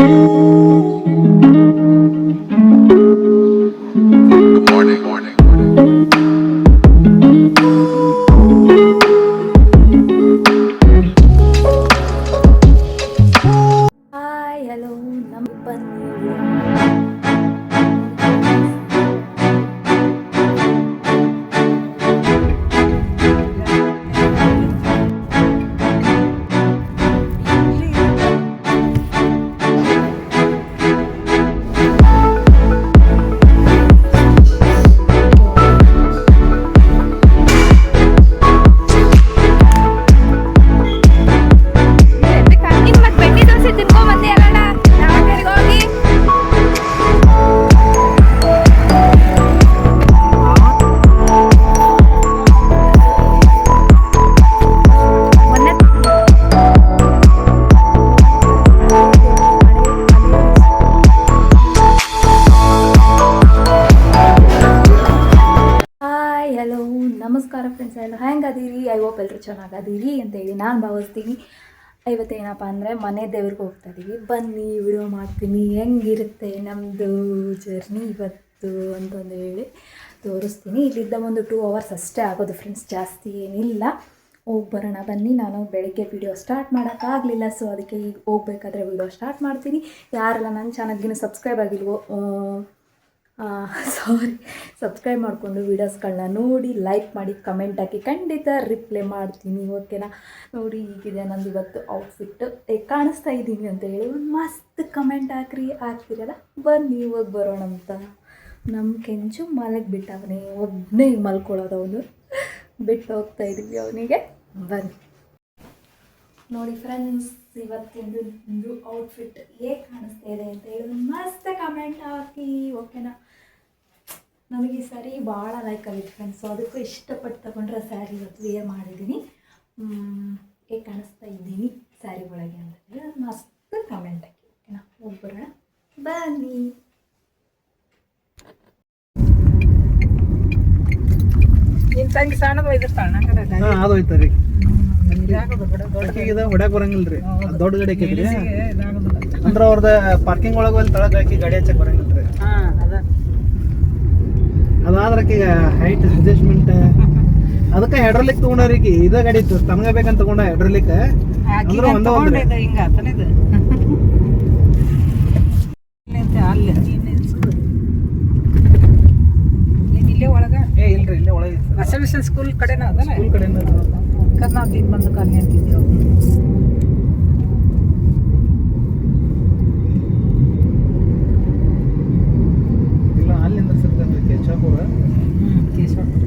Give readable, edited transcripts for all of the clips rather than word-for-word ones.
Hi hello ನಮ್ಮ ಬನ್ನಿ ನಮಸ್ಕಾರ ಫ್ರೆಂಡ್ಸ್, ಎಲ್ಲ ಹೆಂಗದೀರಿ? ಐ ಹೋಪ್ ಎಲ್ಲರೂ ಚೆನ್ನಾಗದೀರಿ ಅಂತೇಳಿ ನಾನು ಭಾವಿಸ್ತೀನಿ. ಇವತ್ತೇನಪ್ಪ ಅಂದರೆ ಮನೆ ದೇವ್ರಿಗೆ ಹೋಗ್ತಾ ಇದ್ದೀವಿ. ಬನ್ನಿ ವಿಡಿಯೋ ಮಾಡ್ತೀನಿ, ಹೆಂಗಿರುತ್ತೆ ನಮ್ಮದು ಜರ್ನಿ ಇವತ್ತು ಅಂತಂದು ಹೇಳಿ ತೋರಿಸ್ತೀನಿ. ಇಲ್ಲಿದ್ದ ಒಂದು 2 hours ಅಷ್ಟೇ ಆಗೋದು ಫ್ರೆಂಡ್ಸ್, ಜಾಸ್ತಿ ಏನಿಲ್ಲ. ಹೋಗಿ ಬರೋಣ ಬನ್ನಿ. ನಾನು ಬೆಳಗ್ಗೆ ವಿಡಿಯೋ ಸ್ಟಾರ್ಟ್ ಮಾಡೋಕ್ಕಾಗಲಿಲ್ಲ, ಸೊ ಅದಕ್ಕೆ ಈಗ ಹೋಗ್ಬೇಕಾದ್ರೆ ವಿಡಿಯೋ ಸ್ಟಾರ್ಟ್ ಮಾಡ್ತೀನಿ. ಯಾರೆಲ್ಲ ನನ್ನ ಚಾನಲ್ಗಿನ್ನೂ ಸಬ್ಸ್ಕ್ರೈಬ್ ಆಗಿಲ್ವೋ ಸಬ್ಸ್ಕ್ರೈಬ್ ಮಾಡಿಕೊಂಡು ವೀಡಿಯೋಸ್ಗಳನ್ನ ನೋಡಿ, ಲೈಕ್ ಮಾಡಿ, ಕಮೆಂಟ್ ಹಾಕಿ, ಖಂಡಿತ ರಿಪ್ಲೈ ಮಾಡ್ತೀನಿ. ಓಕೆನಾ? ನೋಡಿ, ಹೀಗಿದೆ ನಂದು ಇವತ್ತು ಔಟ್ಫಿಟ್. ಕಾಣಿಸ್ತಾ ಇದ್ದೀನಿ ಅಂತ ಹೇಳಿ ಒಂದು ಮಸ್ತ್ ಕಮೆಂಟ್ ಹಾಕ್ತಿರಲ್ಲ. ಬನ್ನಿ ಹೋಗಿ ಬರೋಣ ಅಂತ. ನಮ್ಮ ಕೆಂಚು ಮಲಗಿಬಿಟ್ಟು ಅವನೇ ಒಬ್ಬನೇ ಮಲ್ಕೊಳ್ಳೋದು. ಅವನು ಬಿಟ್ಟು ಹೋಗ್ತಾ ಇದ್ದೀವಿ ಅವನಿಗೆ. ಬನ್ನಿ ನೋಡಿ ಫ್ರೆಂಡ್ಸ್, ಇವತ್ತಿಂದು ಔಟ್ಫಿಟ್ ಹೇಗೆ ಕಾಣಿಸ್ತಾ ಇದೆ ಅಂತ ಹೇಳಿ ಮಸ್ತ್ ಕಮೆಂಟ್ ಹಾಕಿ. ಓಕೆನಾ? ನನಗೆ ಈ ಸ್ಯಾರಿ ಭಾಳ ಲೈಕ್ ಆಗಿತ್ತು ಫ್ರೆಂಡ್ಸ್, ಸೊ ಅದಕ್ಕೂ ಇಷ್ಟಪಟ್ಟು ತಗೊಂಡ್ರೆ ಸ್ಯಾರಿ ಇವತ್ತು ವೇರ್ ಮಾಡಿದ್ದೀನಿ. ಹೇಗೆ ಕಾಣಿಸ್ತಾ ಇದ್ದೀನಿ ಸ್ಯಾರಿ ಒಳಗೆ ಅಂತ ಹೇಳಿ ಅದು ಮಸ್ತ್ ಕಮೆಂಟ್ ಹಾಕಿ. ಓಕೆನಾ? ಹೋಗ್ಬರೋಣ ಬನ್ನಿ. ನಿನ್ನ ತಂಗಿ ಸಣ್ಣದು ಒಯ್ದಿರ್ತಾಳೆ ಅದು ಹೋಯ್ತಾರಿ. ಹೊಡ್ಯಾಕ ಬರಂಗಿಲ್ರಿ, ದೊಡ್ಡ ಗಾಡಿ ಹಾಕಿದ್ರಿ ಅಂದ್ರೆ ಅವ್ರದ ಪಾರ್ಕಿಂಗ್ ಒಳಗೆ ಅಲ್ಲಿ ತಳಗ ಹಾಕಿ ಗಾಡಿ ಹಚ್ಚಕ್ ಬರಂಗಿಲ್ರಿ. ಅದಾದ್ರ ಈಗ ಹೈಟ್ ಅಡ್ಜಸ್ಟ್ಮೆಂಟ್ ಅದಕ್ಕೆ ಹೈಡ್ರಾಲಿಕ್ ತಗೊಂಡ್ರಿಗೆ ಇದ ಗಾಡಿ ಇತ್ತು. ತನಗ ಬೇಕಂತ ತಗೊಂಡ ಹೈಡ್ರಾಲಿಕ್ ಅಂದ್ರೆ ಒಂದೇ ಹಿಂಗ ಆತನಿದು ಅಲ್ಲಿ ಇಲ್ಲೇ ಒಳಗ ಇಲ್ರಿ, ಇಲ್ಲೇ ಒಳಗೆ ಅಸಲ್ಯೂಷನ್ ಸ್ಕೂಲ್ ಕಡೆನ ಅದಲ್ಲ. ಸ್ಕೂಲ್ ಕಡೆಯಿಂದ ನಾವು ತಿಂದು ಬಂದು ಕಾಲನಿ ಅಂತಿದ್ದೇವೆ. ಇಲ್ಲ ಅಲ್ಲಿಂದ ಸಿಗ್ತೇನೆ ಕೇಶವಪುರ. ಕೇಶವಪುರ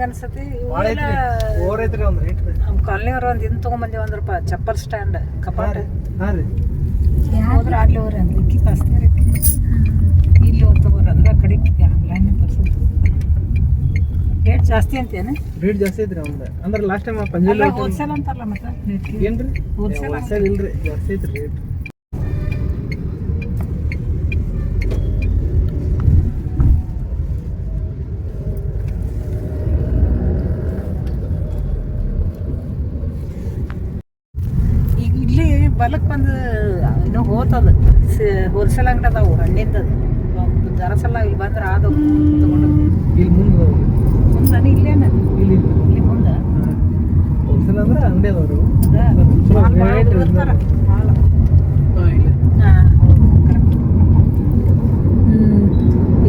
ಹೆಂಗ ಅನ್ಸತಿ ಭಾಳ ಐತ್ರಿ ಓವರ್ ಐತ್ರಿ ಒಂದು ರೇಟ್ ನಮ್ಮ ಕಾಲನಿಯವ್ರು ಒಂದು ಇನ್ನು ತೊಗೊಂಬಂದೇವು ಅಂದ್ರಪ್ಪ ಚಪ್ಪಲ್ ಸ್ಟ್ಯಾಂಡ್ ಕಪಾಟ ಹಾಂ ರೀ ಹೋದ್ರೆ ಅಲ್ಲಿ ಅವ್ರ ಅಂದ್ಲಿಕ್ಕಿ ಕಾಸ್ತಾರೆ ಇಲ್ಲಿ ತಗೋರ ಅಂದ್ರೆ ಆ ಕಡೆ ಆನ್ಲೈನ್ ತರ್ಸೋದು ರೇಟ್ ಜಾಸ್ತಿ ಅಂತೇನೆ ರೇಟ್ ಜಾಸ್ತಿ ಐತ್ರಿ ಅವ್ನ್ದು ಅಂದ್ರೆ ಲಾಸ್ಟ್ ಟೈಮ್ ಪಂಜಾಬ್ ಹೋಲ್ಸೇಲ್ ಅಂತಾರಲ್ಲ ಮತ್ತೆ ಏನ್ರಿ ಹೋಲ್ಸೇಲ್ ಹೋಲ್ಸೇಲ್ ಇಲ್ರಿ ಜಾಸ್ತಿ ಐತ್ರಿ ರೇಟ್ ಈಗ ಇಲ್ಲಿ ಬಲಕ್ಕೆ ಒಂದು ಇನ್ನೂ ಹೋತದ ಹೋಲ್ಸೇಲ್ ಅಂಗಡಿ ಅದಾವು ಹಣ್ಣಿಂದದು ದರಸಲ್ಲ ಇಲ್ಲಿ ಬಂದ್ರೆ ಆದವು ತಗೊಂಡು ಇಲ್ಲಿ ಮುಂದೆ ಮುಂದೆ ಇಲ್ಲೇನ ಇಲ್ಲಿ ಇಲ್ಲಿ ಮುಂದೆ ಹೋಲ್ಸೇಲ್ ಅಂದ್ರೆ ಅಂಗಡಿ ಅದಾವ್ರು ಬರ್ತಾರ ಮಾಲ್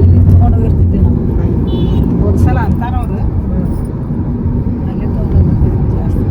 ಇಲ್ಲಿ ತಗೊಂಡು ಹೋಗಿರ್ತಿದ್ವಿ ನಾವು ಹೋಲ್ಸೇಲ್ ಅಂತಾರ ಅವರು ಅಲ್ಲೇ ತಗೊಂಡು ಜಾಸ್ತಿ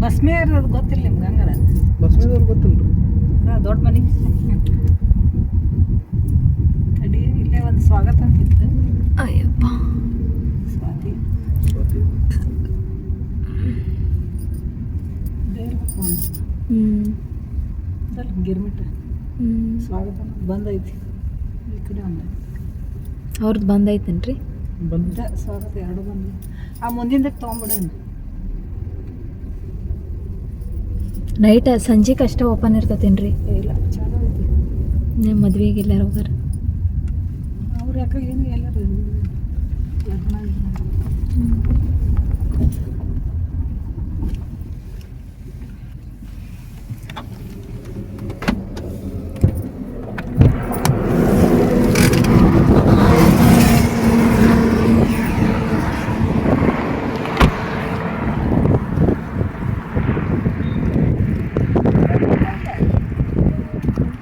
ಬಸ್ ಮೇ ಇರೋದು ಗೊತ್ತಿಲ್ಲ ನಿಮ್ಗೆ ಹಂಗಾರ ಬಸ್ ಮೇಲೆ ಗೊತ್ತಿಲ್ರಿ ದೊಡ್ಡ ಮನೆ ತಡಿ ಇಲ್ಲೇ ಒಂದು ಸ್ವಾಗತ ಅಂತಿತ್ತು ಅಯ್ಯಪ್ಪ ಸ್ವಾತಿ ಗಿರ್ಮಿಟ್ ಸ್ವಾಗತ ಬಂದೈತಿ ಈ ಕಡೆ ಒಂದು ಅವ್ರದ್ದು ಬಂದೈತೇನ್ರಿ ಬಂದ ಸ್ವಾಗತ ಎರಡು ಬಂದು ಆ ಮುಂದಿಂದಕ್ಕೆ ತೊಗೊಂಬಿಡೇನು ನೈಟ್ ಸಂಜೆಗೆ ಅಷ್ಟೇ ಓಪನ್ ಇರ್ತತೇನ್ರಿ ಇಲ್ಲ ಚಲೋ ಐತಿ ನಿಮ್ಮ ಮದ್ವೆಗೆ ಎಲ್ಲಾರು ಹೋಗಾರ ಅವ್ರು ಯಾಕೆ ಏನು ಎಲ್ಲರೂ ಲಗ್ನ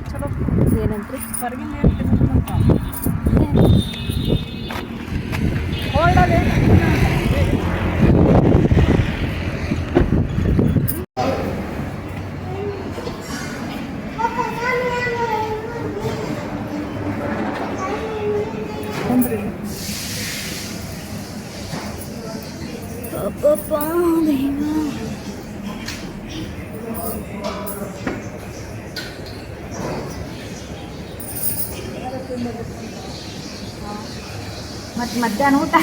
ಚಲೋ ಏನಂತ್ರಿ ಹೊರಗಿನ ಹೋಲ್ಡಲ್ಲಿ ಮತ್ತು ಮಧ್ಯಾಹ್ನ ಊಟ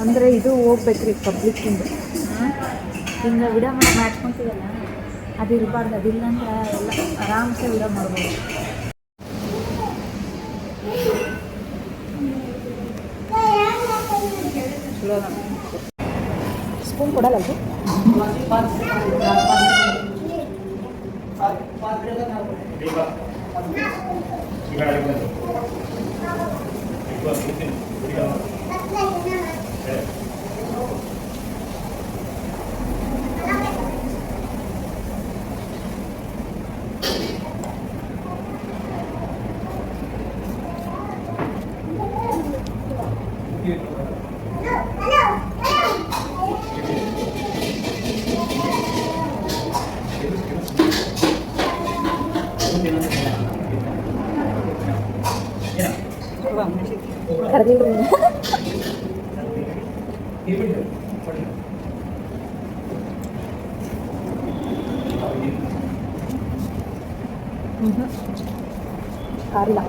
ಅಂದರೆ ಇದು ಹೋಗ್ಬೇಕ್ರಿ ಪಬ್ಲಿಕ್ಕಿಂದ ಹಿಂಗೆ ವಿಡಿಯೋ ಮಾಡಿ ಮಾಡ್ಕೊತೀವಲ್ಲ ಅದು ಇರಬಾರ್ದು ಅದಿಲ್ಲ ಅಂದ್ರೆ ಎಲ್ಲ ಆರಾಮ್ಸೆ ವಿಡಿಯೋ ಮಾಡ್ಬೋದು ಸ್ಪೂನ್ ಕೊಡಲ್ಲ ಕರೆದಿಲ್ರಿ ಕಾರಿಲ್ಲ.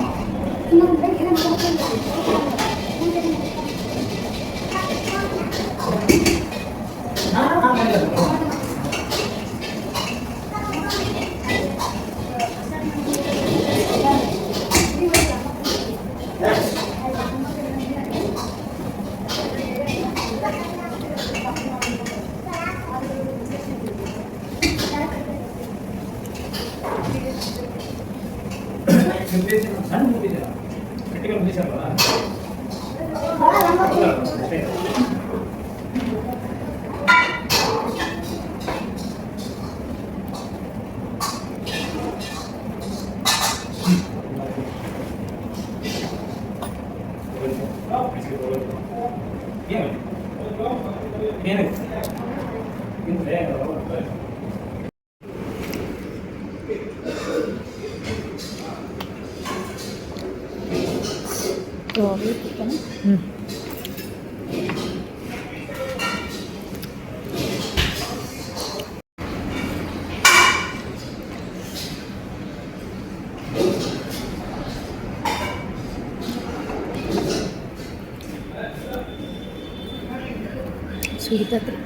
ಸುಡಿತತ್ರಿ.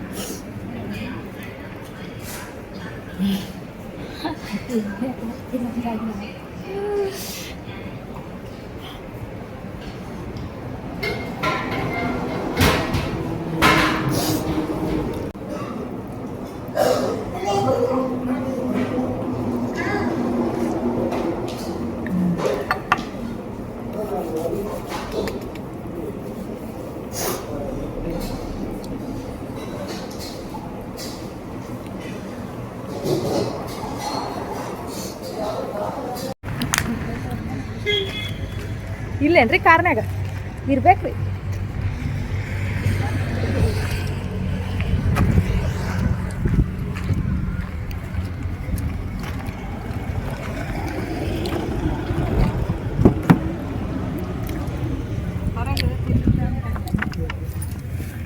ಇಲ್ಲೇನ್ರಿ ಕಾರ್ನಾಗ ಇರ್ಬೇಕ್ರಿ.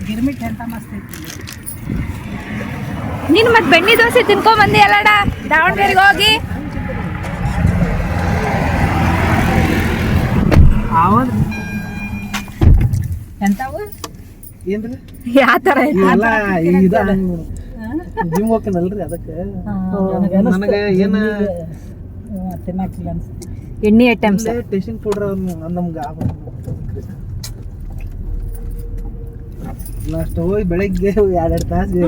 ಗಿರ್ಮಿಟ್ ಎಂತ ಮಸ್ತ್ ಐತಿ. ನೀನು ಮತ್ತೆ ಬೆಣ್ಣೆ ದೋಸೆ ತಿನ್ಕೊಂಬಂದಿ ಅಲ್ಲಡ ದಾವಣಗೆರೆಗೆ ಹೋಗಿ. ಹೌದು ಎಂತವು ಏನ್ರಿ ಯಾವ ಥರ ಇವೆಲ್ಲ ಜಿಮ್ ಹೋಗ್ತೀನಲ್ರಿ ಅದಕ್ಕೆ ನನಗೆ ಏನ ತಿನ್ನಕ್ಕಿಲ್ಲ ಅನ್ಸುತ್ತೆ. ಎಣ್ಣೆ ಐಟಮ್ಸ್ ಟೇಸ್ಟಿಂಗ್ ಪೌಡರ್ ನಮ್ಗೆ ಲಾಸ್ಟ್ ಹೋಗಿ ಬೆಳಗ್ಗೆ 2 ತಾಸು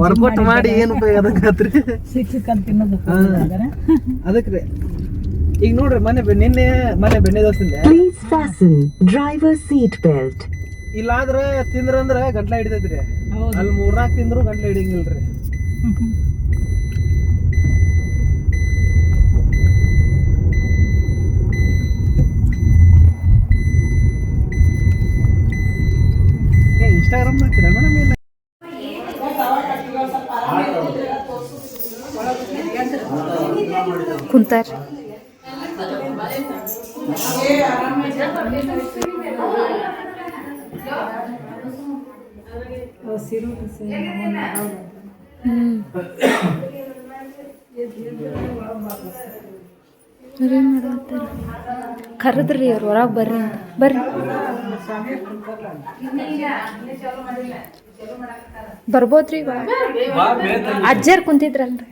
ವರ್ಕೌಟ್ ಮಾಡಿ ಏನು ಉಪಯೋಗ ಅದಕ್ಕೆ ಸಿಕ್ಕಂತ ತಿನ್ನೋದು ಅದಕ್ಕೆ ಈಗ ನೋಡ್ರಿ ಮೊನ್ನೆ ಬೆಣ್ಣೆ ದೋಸೆ ಇಲ್ಲಾದ್ರ ತಿಂದ್ರಂದ್ರ ಗಂಟ್ಲ ಹಿಡಿತೈತ್ರಿ. ಅಲ್ಲಿ 3-4 ತಿಂದ್ರು ಗಂಟ್ಲ ಹಿಡಿಯಂಗಿಲ್ರಿ. ಇನ್ಸ್ಟಾಗ್ರಾಮ್ ಹಾಕಿರ ಮೇಡಮ್ ಇಲ್ಲ ಕುಂತಾರ. ಕರೆದ್ರಿ ಅವ್ರು ಹೊರಗೆ ಬರ್ರಿ ಅಂತ. ಬರ್ರಿ ಬರ್ಬೋದ್ರಿ ಇವಾಗ. ಅಜ್ಜರ್ ಕುಂತಿದ್ರಲ್ರಿ.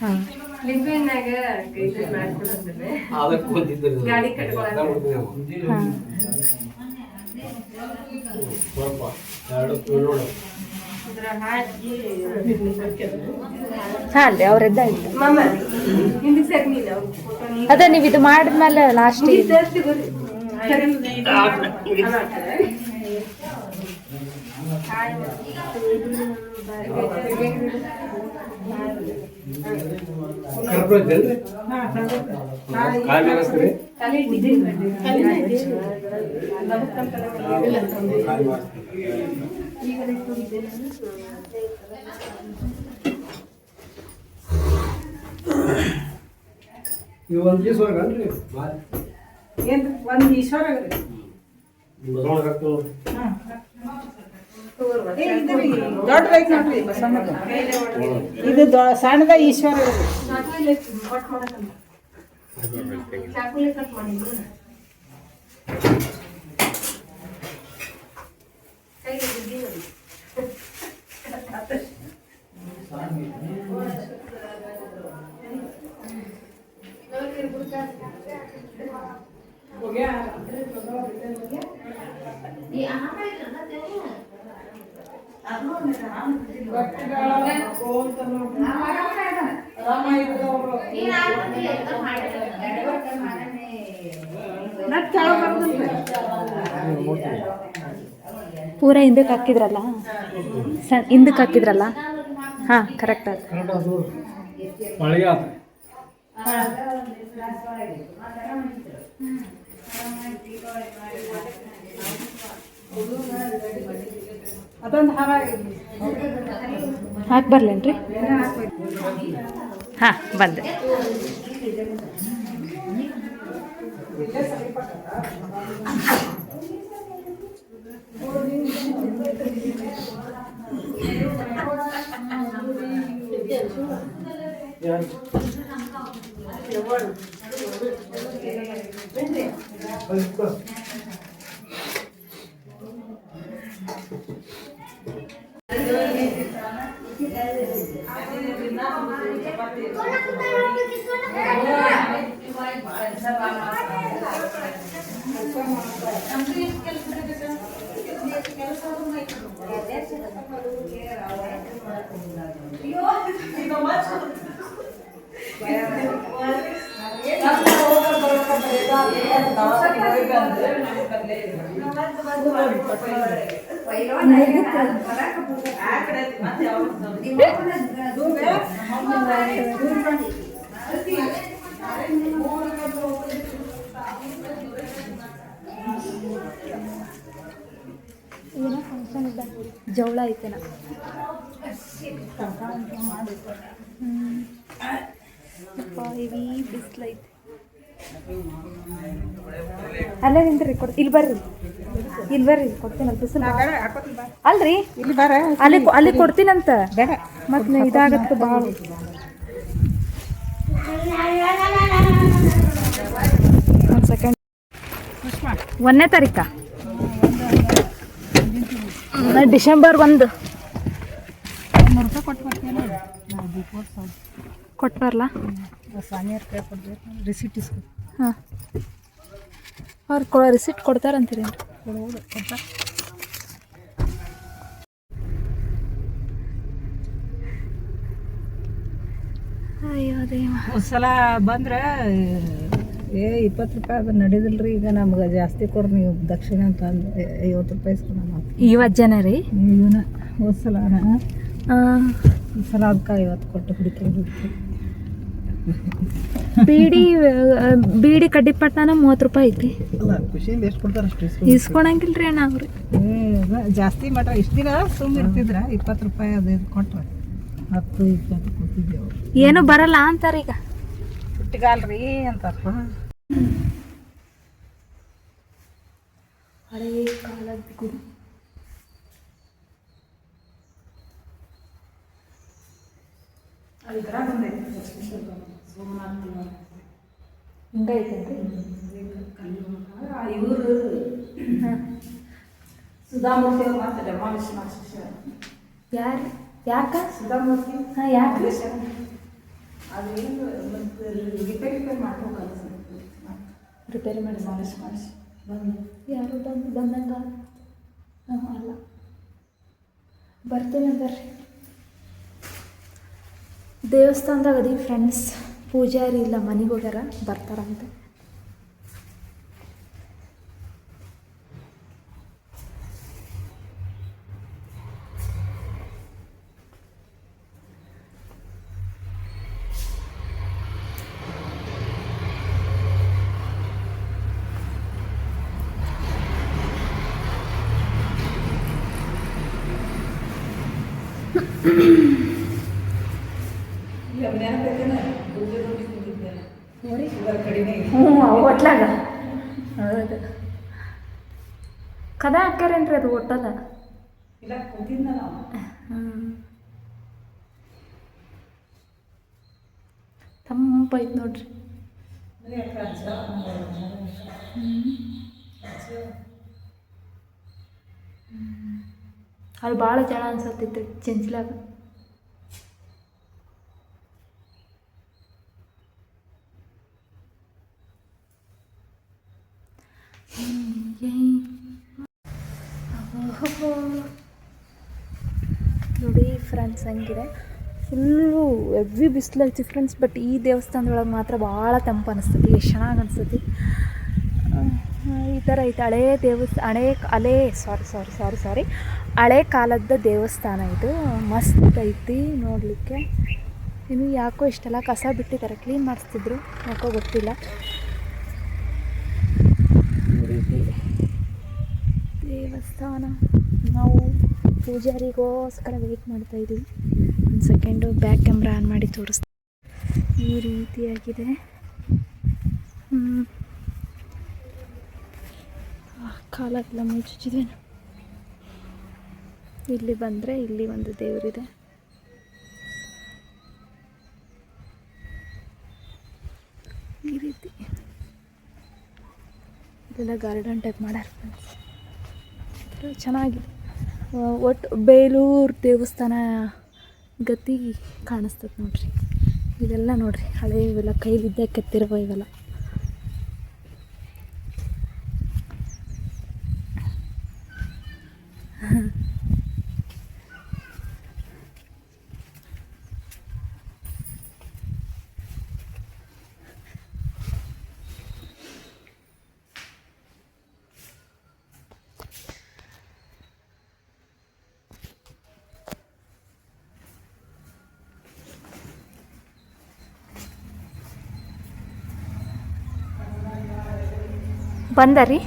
ಹಾಂ ಹಾಂ ರೀ ಅವ್ರು ಎದ್ದಾಯ್ತು. ಅದ ನೀವು ಇದು ಮಾಡಿದ್ಮೇಲೆ ಲಾಸ್ಟ್ ಒಂದು ಈಶ್ವರಗನ್ರಿ ಏನು ಒಂದು ಈಶ್ವರ ದೊಡ್ಡದೈತಿ ನೋಡ್ರಿ ಬಸಮ್ಮದು. ಇದು ಸಣ್ಣದ ಈಶ್ವರ ಇದು. ಪೂರ ಹಿಂದಕ್ಕೆ ಹಾಕಿದ್ರಲ್ಲ, ಹಿಂದಕ್ಕೆ ಹಾಕಿದ್ರಲ್ಲ, ಹಾಂ ಕರೆಕ್ಟ್ ಆಯ್ತು. ಅದೊಂದು ಹಾರ ಹಾಕಿ ಬರ್ಲೇನ್ರಿ? ಹಾಂ ಬಂದೆ. ಏನೋ ಫಂಕ್ಷನ್ ಇಲ್ಲ, ಜವಳ ಐತೆನ. ಹೆವಿ ಬಿಸಿಲೈತೆ. ಅಲ್ಲೇ ನಿಂತ್ರಿ, ಇಲ್ಲಿ ಬರ್ರಿ, ಇಲ್ಲಿ ಬರ್ರಿ, ಕೊಡ್ತೀನಲ್ಲ ಬಿಸಿಲು. ಅಲ್ರಿ ಇಲ್ಲಿ ಬರ ಅಲ್ಲಿ ಕೊಡ್ತೀನಂತ. ಬೇಡ ಮತ್ತೆ ಇದಾಗತ್ತೆ ಭಾಳ. ಒಂದು ಸೆಕೆಂಡ್. 1ನೇ ತಾರೀಕ ಡಿಸೆಂಬರ್ 1. 100 ರೂಪಾಯಿ ಕೊಟ್ಟು ಬರ್ತೀನಲ್ಲ, ನಾವು ದೀಪೋತ್ಸವ ಕೊಟ್ಟು ಬರಲ್ಲ. ಸಾನಿಯರ್ ಕೈ ಕೊಡ್ಬೇಕು, ರಿಸಿಟ್ ಇಸ್ಕೊ. ಹಾಂ, ಅವ್ರು ರಿಸಿಟ್ ಕೊಡ್ತಾರಂತೀರಿ? ಕೊಡ್ಬೋದು, ಕೊಡ್ತಾರೆ. ಅಯ್ಯೋ ದೇವ. ಒಂದ್ಸಲ ಬಂದ್ರೆ 20 ರೂಪಾಯಿ ಅದು ನಡೀದಿಲ್ರಿ. ಈಗ ನಮ್ಗೆ ಜಾಸ್ತಿ ಕೊಡ್ರಿ ನೀವು ದಕ್ಷಿಣ ಅಂತ ಅಂದು 50 ರೂಪಾಯಿ ಇಸ್ಕೊಂಡು ನಾವು ಇವತ್ತು ಜನ ರೀ ಇವನ್ನ ಹೋದ್ಸಲ ಈ ಸಲ ಅದಕ್ಕೆ 50 ಕೊಟ್ಟು ಹುಡುಕಿ ಬೀಡಿ ಕಡ್ಡಿ ಪಟ್ನಾನ 30 ರೂಪಾಯಿ ಐತಿ. ಖುಷಿಯಿಂದ ಎಷ್ಟು ಕೊಡ್ತಾರೆ ಅಷ್ಟು ಇಸ್ಕೊಳಂಗಿಲ್ರಿ ಅಣ್ಣ ಅವ್ರಿ. ಜಾಸ್ತಿ ಮಾಡ್ರ ಇಷ್ಟು ದಿನ ಸುಮ್ಮನೆ ಇರ್ತಿದ್ರ 20 ರೂಪಾಯಿ ಅದು ಇದು ಕೊಟ್ರೆ 10-20 ಕೊಡ್ತಿದ್ದೇವೆ. ಏನು ಬರಲ್ಲ ಅಂತಾರ ಈಗ. ಹುಟ್ಟಿಗಾಲ್ರಿ ಅಂತಾರ. ಹಳೇ ಕಾಲದ ಗುಡಿ. ಹಿಂಗೈತೇನ್ರಿ? ಇವರು ಸುಧಾಮೂರ್ತಿ ಅವ್ರು ಮತ್ತೆ ಡೆಮಾಲಿಷ್ ಮಾಡಿಸ್ಯಾರ. ಯಾರು? ಯಾಕ? ಸುಧಾಮೂರ್ತಿ. ಹಾಂ, ಯಾಕೆ? ಅದೇನು ಮತ್ತು ರಿಪೇರಿ ಮಾಡ್ಬೇಕು, ರಿಪೇರಿ ಮಾಡಿ ಡೆಮಾಲಿಷ್ ಮಾಡಿಸಿ ಬಂದು ಯಾರು ಬಂದಂಗ? ಹಾಂ, ಅಲ್ಲ ಬರ್ತೇನೆ ಬರ್ರಿ. ದೇವಸ್ಥಾನದಾಗ ಅದೀವಿ ಫ್ರೆಂಡ್ಸ್. ಪೂಜಾರಿ ಇಲ್ಲ, ಮನೆಗೆ ಹೋಗ್ಯಾರ, ಬರ್ತಾರಂತೆ. ಹ್ಞೂ, ಒಟ್ಲಾಗ ಹೌದು. ಕದ ಹಾಕ್ಯಾರೇನ್ರಿ ಅದು ಒಟ್ಟದ? ತಂಪೈತೆ ನೋಡ್ರಿ. ಅಲ್ಲಿ ಭಾಳ ಜನ ಅನ್ಸತ್ತಿತ್ತು ಚೆಂಚ್ಲಾಗ. ನೋಡಿ ಫ್ರೆಂಡ್ಸ್ ಹಂಗಿದೆ, ಫುಲ್ಲು ಎವ್ರಿ ಬಿಸಿಲೈತಿ ಫ್ರೆಂಡ್ಸ್. ಬಟ್ ಈ ದೇವಸ್ಥಾನದೊಳಗೆ ಮಾತ್ರ ಭಾಳ ತಂಪು ಅನಿಸ್ತೈತಿ, ಎಷ್ಟು ಚೆನ್ನಾಗಿ ಅನಿಸ್ತೈತಿ. ಈ ಥರ ಐತೆ ಹಳೇ ಕಾಲದ ದೇವಸ್ಥಾನ ಇದು. ಮಸ್ತ್ ಐತಿ ನೋಡಲಿಕ್ಕೆ. ಇನ್ನು ಯಾಕೋ ಇಷ್ಟೆಲ್ಲ ಕಸ ಬಿಟ್ಟಿದ್ದಾರೆ, ಕ್ಲೀನ್ ಮಾಡಿಸ್ತಿದ್ರು ಯಾಕೋ ಗೊತ್ತಿಲ್ಲ. ಈ ರೀತಿ ದೇವಸ್ಥಾನ. ನಾವು ಪೂಜಾರಿಗೋಸ್ಕರ ವೆಯ್ಟ್ ಮಾಡ್ತಾಯಿದ್ದೀವಿ. ಒಂದು ಸೆಕೆಂಡು ಬ್ಯಾಕ್ ಕ್ಯಾಮ್ರಾ ಆನ್ ಮಾಡಿ ತೋರಿಸ್ತೀನಿ. ಈ ರೀತಿಯಾಗಿದೆ. ಕಾಲೆಲ್ಲ ಮುಚ್ಚಿದ್ದೇನೆ. ಇಲ್ಲಿ ಬಂದರೆ ಇಲ್ಲಿ ಒಂದು ದೇವರಿದೆ. ಈ ರೀತಿ ಇದೆಲ್ಲ ಗಾರ್ಡನ್ ಟೈಪ್ ಮಾಡ್ಯಾರ ಫ್ರೆಂಡ್ಸ್. ಚೆನ್ನಾಗಿದೆ. ಒಟ್ಟು ಬೇಲೂರು ದೇವಸ್ಥಾನ ಗತಿ ಕಾಣಿಸ್ತದೆ ನೋಡ್ರಿ. ಇದೆಲ್ಲ ನೋಡ್ರಿ ಹಳೆ ಇವೆಲ್ಲ ಕೈಲಿದ್ದ ಕೆತ್ತಿರುವ ಇವೆಲ್ಲ. ಬಂದರಿ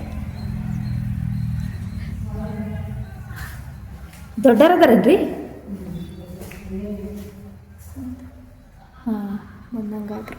ದೊಡ್ಡರದಾರೇನ್ರಿ? ಹಾಂ ಬಂದಂಗಾದ್ರೆ.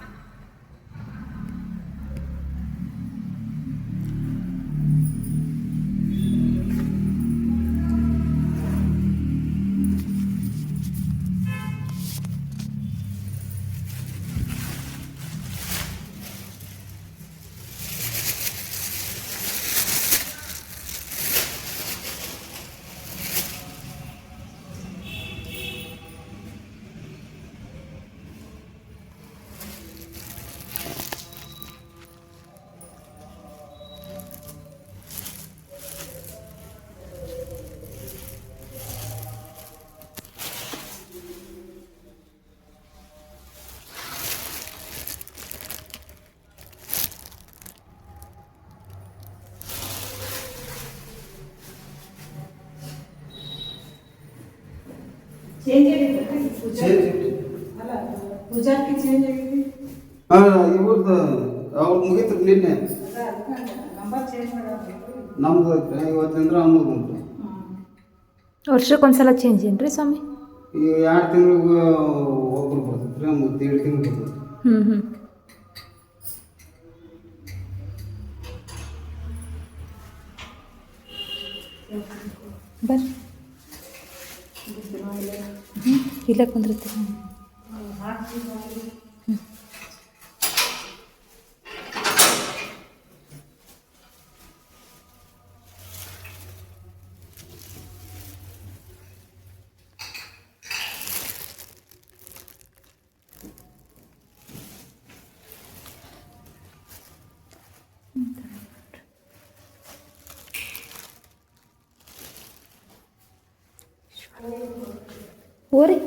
ಇವ್ರದ್ದು ಅವ್ರು ಮುಗಿತು ನಿನ್ನೆ. ನಮ್ದು ಇವತ್ತಿಂದ್ರ ಅಮ್ಮದು ಉಂಟು. ವರ್ಷಕ್ಕೊಂದ್ಸಲ ಚೇಂಜ್ ಏನ್ರಿ ಸ್ವಾಮಿ? ಈ 2 ತಿಂಗಳಿಗೆ ಒಬ್ರು ಬರ್ತೈತ್ರಿ, 2 ತಿಂಗಳು ಬರ್ತೈತಿ. ಬರ್ರಿ ಇಲ್ಲೇ ಕುಂದಿರ್ತೀವಿ. ಓರಿ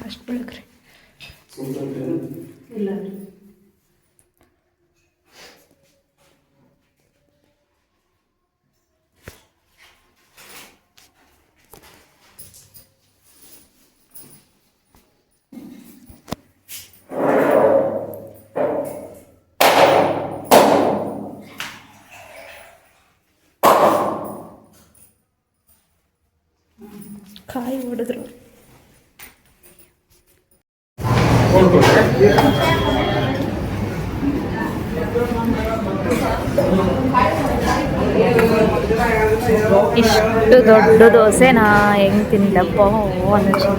ಫಸ್ಟ್ ಬೆಳಗ್ರಿ ಇಲ್ಲ ಕಾಯಿ ಹೊಡೆದ್ರು. ಇಷ್ಟು ದೊಡ್ಡ ದೋಸೆ ನಾ ಹೆಂಗೆ ತಿನ್ನಲಪ್ಪ ಅನ್ನಿಸ್ತು.